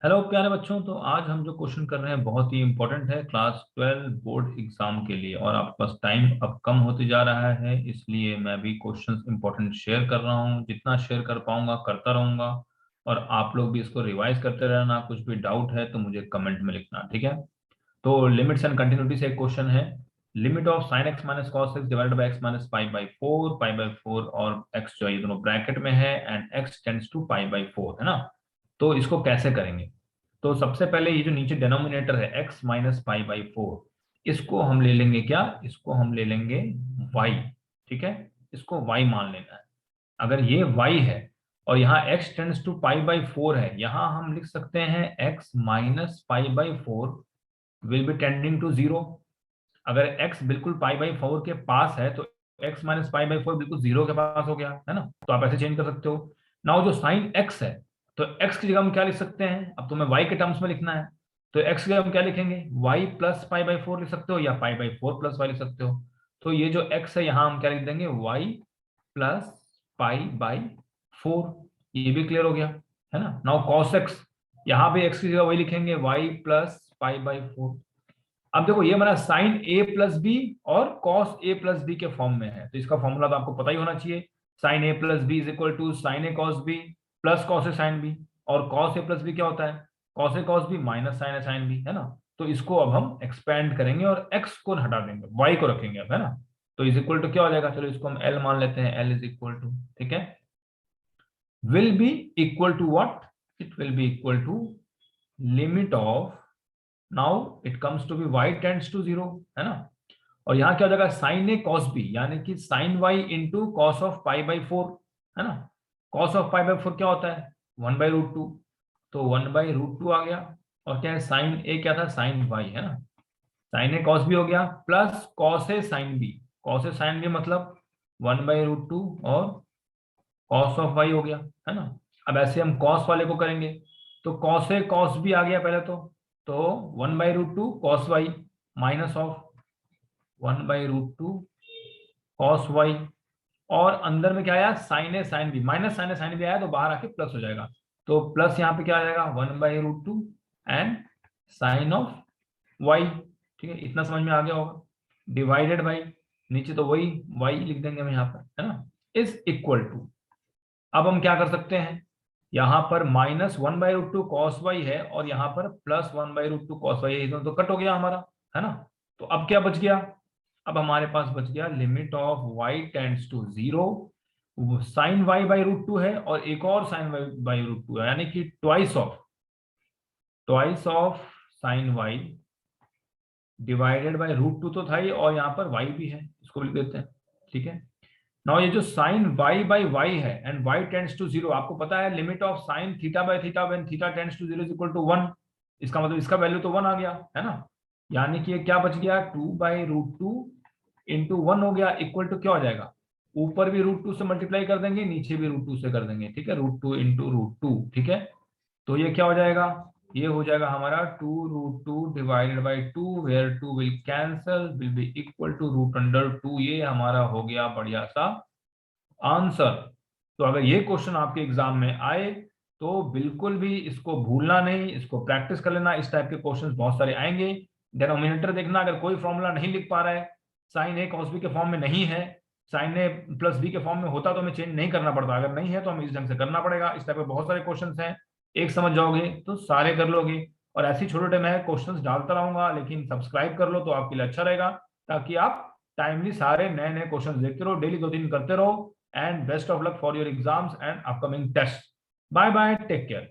Hello प्यारे बच्चों। तो आज हम जो क्वेश्चन कर रहे हैं बहुत ही इंपॉर्टेंट है क्लास 12 बोर्ड एग्जाम के लिए। और आपके पास टाइम अब कम होते जा रहा है, इसलिए मैं भी क्वेश्चंस इंपॉर्टेंट शेयर कर रहा हूँ। जितना शेयर कर पाऊंगा करता रहूंगा। और आप लोग भी इसको रिवाइज करते रहना। कुछ भी डाउट है तो मुझे कमेंट में लिखना, ठीक है। तो लिमिट्स एंड कंटिन्यूटी से एक क्वेश्चन है। Limit of sine x minus cos x divided by x minus pi by four और एक्स जो है ये दोनों ब्रैकेट में है and x tends to pi by four, है ना। तो इसको कैसे करेंगे? तो सबसे पहले ये जो नीचे डिनोमिनेटर है x minus pi by four, इसको हम ले लेंगे क्या? इसको हम ले लेंगे y। ठीक है, इसको y मान लेना है। अगर ये y है और यहाँ x tends to pi by four है, यहाँ हम लिख सकते हैं x minus pi by four will be tending to zero. अगर x बिल्कुल पाई बाई फोर के पास है तो x minus pi by four बिल्कुल जीरो के पास हो गया, है ना। तो आप ऐसे चेंज कर सकते हो। नाउ जो साइन x है, तो x की जगह हम क्या लिख सकते हैं? अब तुम्हें y के टर्म्स में लिखना है। तो x की जगह हम क्या लिखेंगे? y plus pi by four लिख सकते हो या pi by four plus y लिख सकते हो। तो ये जो x है यहाँ हम क्या लिख देंगे? y plus pi by four. ये भी क्लियर हो गया, है ना। नाउ cos x, यहाँ भी x की जगह वही लिखेंगे, y plus pi by four. अब देखो ये हमारा साइन ए प्लस बी और कॉस ए प्लस बी के फॉर्म में है, तो इसका फॉर्मूला तो आपको पता ही होना चाहिए। Sine A plus B is equal to sine A cos B plus cos A sine B. और कॉस ए प्लस बी क्या होता है? Cos A cos B minus sine A sine B, है ना। तो इसको अब हम एक्सपेंड करेंगे और एक्स को हटा देंगे, वाई को रखेंगे अब, है ना। तो इज इक्वल टू क्या हो जाएगा? चलो इसको हम एल मान लेते हैं। एल इज इक्वल टू, ठीक है, will be equal to what? It will be equal to limit of, now it comes to be y tends to zero, है ना। और यहाँ क्या हो जाएगा? साइन ए कॉस बी यानी कि sine y into cos of pi by four, है ना। Cos of pi by four क्या होता है? One by root two. तो वन बाई रूट टू आ गया। और क्या है? साइन ए क्या था? साइन वाई, है ना। साइन ए कॉस बी हो गया plus cos A sine B. Cos A sine B मतलब वन बाई रूट टू और कॉस ऑफ वाई हो गया, है ना। अब ऐसे हम कॉस वाले को करेंगे, तो कॉस ए कॉस बी आ गया पहले तो one by root two cos y minus of one by root two cos y. और अंदर में क्या आया? Sine A sine B, minus sine A sine B आया तो बाहर आके प्लस हो जाएगा। तो प्लस यहाँ पे क्या आ जाएगा? One by root two and sine of y. ठीक है, इतना समझ में आ गया होगा। डिवाइडेड बाई, नीचे तो वही वाई लिख देंगे हम यहाँ पर, है ना, इज इक्वल टू। अब हम क्या कर सकते हैं? यहाँ पर minus one by root two cos y है और यहाँ पर plus one by root two cos y है, इधर तो कट हो गया हमारा, है ना। तो अब क्या बच गया? अब हमारे पास बच गया limit of y tends to zero, sine y by root two है और एक और sine y by root two है, यानी कि twice of sine y divided by root two तो था ही, और यहाँ पर y भी है, इसको लिख देते हैं, ठीक है। नाउ ये जो साइन y बाई y है and y tends to zero, आपको पता है limit of sine theta by theta when theta tends to zero is equal to one. इसका मतलब इसका वैल्यू तो वन आ गया, है ना। यानी कि ये क्या बच गया? Two by root two into one हो गया, इक्वल टू क्या हो जाएगा? ऊपर भी रूट टू से मल्टीप्लाई कर देंगे, नीचे भी रूट टू से कर देंगे, ठीक है, root two into root two, ठीक है। तो ये क्या हो जाएगा? ये हो जाएगा हमारा two root two divided by two, where two will cancel, will be equal to root under two. ये हमारा हो गया बढ़िया सा आंसर। तो अगर ये क्वेश्चन आपके एग्जाम में आए तो बिल्कुल भी इसको भूलना नहीं, इसको प्रैक्टिस कर लेना। इस टाइप के क्वेश्चंस बहुत सारे आएंगे। डिनोमिनेटर देखना, अगर कोई फॉर्मूला नहीं लिख पा रहा है, साइन ए कॉस बी के फॉर्म में नहीं है, साइन ए प्लस बी के फॉर्म में होता तो हमें चेंज नहीं करना पड़ता, अगर नहीं है तो हमें इस ढंग से करना पड़ेगा। इस टाइप के बहुत सारे क्वेश्चन हैं, एक समझ जाओगे तो सारे कर लोगे। और ऐसे छोटे छोटे मैं क्वेश्चन डालता रहूंगा, लेकिन सब्सक्राइब कर लो तो आपके लिए अच्छा रहेगा, ताकि आप टाइमली सारे नए नए क्वेश्चन देखते रहो, डेली दो तीन करते रहो। And best of luck for your exams and upcoming tests. Bye bye. Take care.